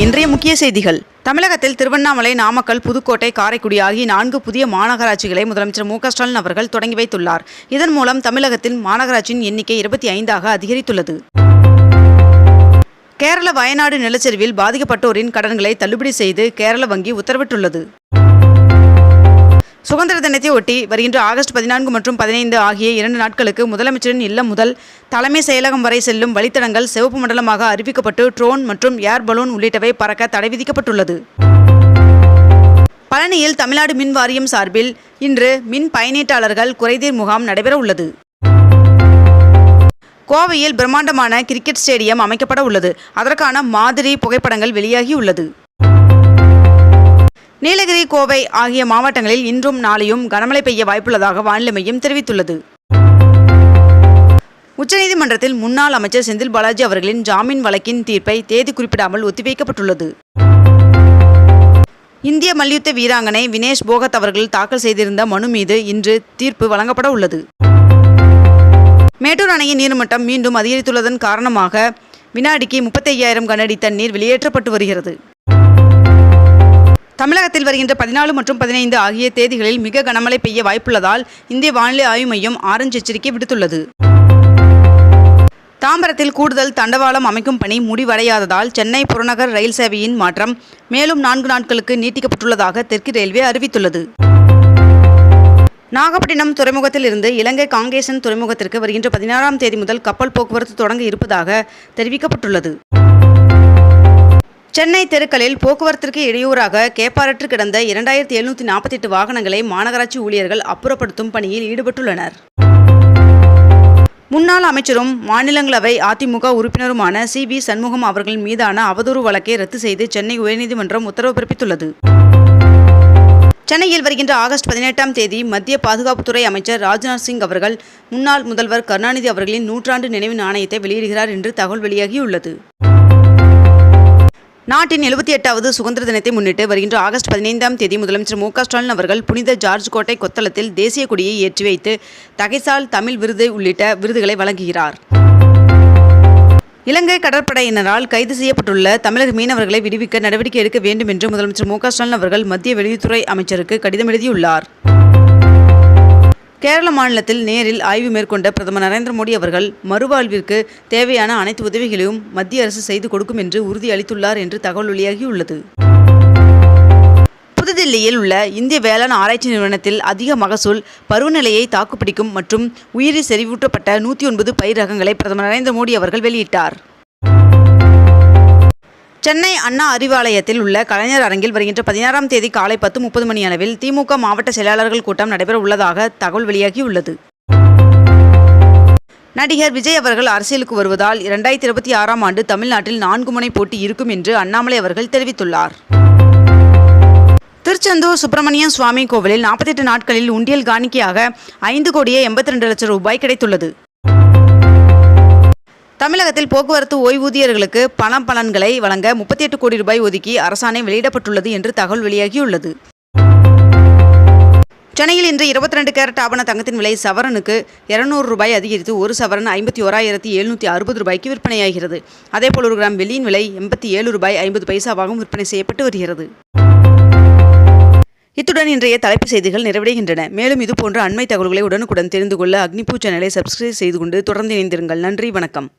இன்றைய முக்கிய செய்திகள். தமிழகத்தில் திருவண்ணாமலை, நாமக்கல், புதுக்கோட்டை, காரைக்குடி ஆகிய 4 புதிய மாநகராட்சிகளை முதலமைச்சர் மு.க.ஸ்டாலின் அவர்கள் தொடங்கி வைத்துள்ளார். இதன் மூலம் தமிழகத்தில் மாநகராட்சியின் எண்ணிக்கை 25ஆக அதிகரித்துள்ளது. கேரள வயநாடு நிலச்சரிவில் பாதிக்கப்பட்டோரின் கடன்களை தள்ளுபடி செய்து கேரள வங்கி உத்தரவிட்டுள்ளது. சுதந்திர தினத்தை ஒட்டி வருகின்ற ஆகஸ்ட் 14 மற்றும் 15 ஆகிய 2 நாட்களுக்கு முதலமைச்சரின் இல்லம் முதல் தலைமை செயலகம் வரை செல்லும் வழித்தடங்கள் சிவப்பு மண்டலமாக அறிவிக்கப்பட்டு ட்ரோன் மற்றும் ஏர் பலூன் உள்ளிட்டவை பறக்க தடை விதிக்கப்பட்டுள்ளது. பழனியில் தமிழ்நாடு மின் வாரியம் சார்பில் இன்று மின் பயனீட்டாளர்கள் குறைதீர் முகாம் நடைபெற உள்ளது. கோவையில் பிரம்மாண்டமான கிரிக்கெட் ஸ்டேடியம் அமைக்கப்பட உள்ளது. அதற்கான மாதிரி புகைப்படங்கள் வெளியாகி உள்ளது. நீலகிரி, கோவை ஆகிய மாவட்டங்களில் இன்றும் நாளையும் கனமழை பெய்ய வாய்ப்புள்ளதாக வானிலை மையம் தெரிவித்துள்ளது. உச்சநீதிமன்றத்தில் முன்னாள் அமைச்சர் செந்தில் பாலாஜி அவர்களின் ஜாமீன் வழக்கின் தீர்ப்பை தேதி குறிப்பிடாமல் ஒத்திவைக்கப்பட்டுள்ளது. இந்திய மல்யுத்த வீராங்கனை வினேஷ் போகத் அவர்கள் தாக்கல் செய்திருந்த மனு மீது இன்று தீர்ப்பு வழங்கப்பட உள்ளது. மேட்டூர் அணையின் நீர்மட்டம் மீண்டும் அதிகரித்துள்ளதன் காரணமாக வினாடிக்கு 35,000 கனஅடி தண்ணீர் வெளியேற்றப்பட்டு வருகிறது. தமிழகத்தில் வருகின்ற 14 மற்றும் 15 ஆகிய தேதிகளில் மிக கனமழை பெய்ய வாய்ப்புள்ளதால் இந்திய வானிலை ஆய்வு மையம் ஆரஞ்சு எச்சரிக்கை விடுத்துள்ளது. தாம்பரத்தில் கூடுதல் தண்டவாளம் அமைக்கும் பணி முடிவடையாததால் சென்னை புறநகர் ரயில் சேவையின் மாற்றம் மேலும் 4 நாட்களுக்கு நீட்டிக்கப்பட்டுள்ளதாக தெற்கு ரயில்வே அறிவித்துள்ளது. நாகப்பட்டினம் துறைமுகத்தில் இருந்து இலங்கை காங்கேசன் துறைமுகத்திற்கு வருகின்ற 16ஆம் தேதி முதல் கப்பல் போக்குவரத்து தொடங்க இருப்பதாக தெரிவிக்கப்பட்டுள்ளது. சென்னை தெருக்களில் போக்குவரத்திற்கு இடையூறாக கேப்பாரற்று கிடந்த 2748 வாகனங்களை மாநகராட்சி ஊழியர்கள் அப்புறப்படுத்தும் பணியில் ஈடுபட்டுள்ளனர். முன்னாள் அமைச்சரும் மாநிலங்களவை அதிமுக உறுப்பினருமான சி.வி. சண்முகம் அவர்கள் மீதான அவதூறு வழக்கை ரத்து செய்து சென்னை உயர்நீதிமன்றம் உத்தரவு பிறப்பித்துள்ளது. சென்னையில் வருகின்ற ஆகஸ்ட் 18ஆம் தேதி மத்திய பாதுகாப்புத்துறை அமைச்சர் ராஜ்நாத் சிங் அவர்கள் முன்னாள் முதல்வர் கருணாநிதி அவர்களின் 100ஆண்டு நினைவு நாணயத்தை வெளியிடுகிறார் என்று தகவல் வெளியாகியுள்ளது. நாட்டின் 78வது சுதந்திர தினத்தை முன்னிட்டு வருகின்ற ஆகஸ்ட் 15ஆம் தேதி முதலமைச்சர் மு.க.ஸ்டாலின் அவர்கள் புனித ஜார்ஜ் கோட்டை கொத்தளத்தில் தேசிய கொடியை ஏற்றி வைத்து தகைசால் தமிழ் விருது உள்ளிட்ட விருதுகளை வழங்குகிறார். இலங்கை கடற்படையினரால் கைது செய்யப்பட்டுள்ள தமிழக மீனவர்களை விடுவிக்க நடவடிக்கை எடுக்க வேண்டும் என்று முதலமைச்சர் மு.க.ஸ்டாலின் அவர்கள் மத்திய வெளியுறவுத்துறை அமைச்சருக்கு கடிதம் எழுதியுள்ளார். கேரள மாநிலத்தில் நேரில் ஆய்வு மேற்கொண்ட பிரதமர் நரேந்திர மோடி அவர்கள் மறுவாழ்விற்கு தேவையான அனைத்து உதவிகளையும் மத்திய அரசு செய்து கொடுக்கும் என்று உறுதியளித்துள்ளார் என்று தகவல் வெளியாகியுள்ளது. புதுதில்லியில் உள்ள இந்திய வேளாண் ஆராய்ச்சி நிறுவனத்தில் அதிக மகசூல், பருவநிலையை தாக்குப்பிடிக்கும் மற்றும் உயிரி செறிவூட்டப்பட்ட 109 பயிர் ரகங்களை பிரதமர் நரேந்திர மோடி அவர்கள் வெளியிட்டார். சென்னை அண்ணா அறிவாலயத்தில் உள்ள கலைஞர் அரங்கில் வருகின்ற 16ஆம் தேதி காலை 10:30 மணி அளவில் திமுக மாவட்ட செயலாளர்கள் கூட்டம் நடைபெற உள்ளதாக தகவல் வெளியாகியுள்ளது. நடிகர் விஜய் அவர்கள் அரசியலுக்கு வருவதால் 2026ஆம் ஆண்டு தமிழ்நாட்டில் 4 முனை போட்டி இருக்கும் என்று அண்ணாமலை அவர்கள் தெரிவித்துள்ளார். திருச்செந்தூர் சுப்பிரமணிய சுவாமி கோவிலில் 48 நாட்களில் உண்டியல் காணிக்கையாக 5,82,00,000 ரூபாய் கிடைத்துள்ளது. தமிழகத்தில் போக்குவரத்து ஓய்வூதியர்களுக்கு பலன்களை வழங்க 38 கோடி ரூபாய் ஒதுக்கி அரசாணை வெளியிடப்பட்டுள்ளது என்று தகவல் வெளியாகியுள்ளது. சென்னையில் இன்று 22 கேரட் ஆபண தங்கத்தின் விலை சவரனுக்கு 200 ரூபாய் அதிகரித்து 1 சவரன் 51,760 ரூபாய்க்கு விற்பனையாகிறது. அதேபோல் 1 கிராம் வெள்ளியின் விலை 87 ரூபாய் 50 பைசாவாகவும் விற்பனை செய்யப்பட்டு வருகிறது. இத்துடன் இன்றைய தலைப்புச் செய்திகள் நிறைவடைகின்றன. மேலும் இதுபோன்ற அண்மை தகவல்களை உடனுக்குடன் தெரிந்து கொள்ள அக்னிபூ சேனலை சப்ஸ்கிரைப் செய்து கொண்டு தொடர்ந்து இணைந்திருங்கள். நன்றி, வணக்கம்.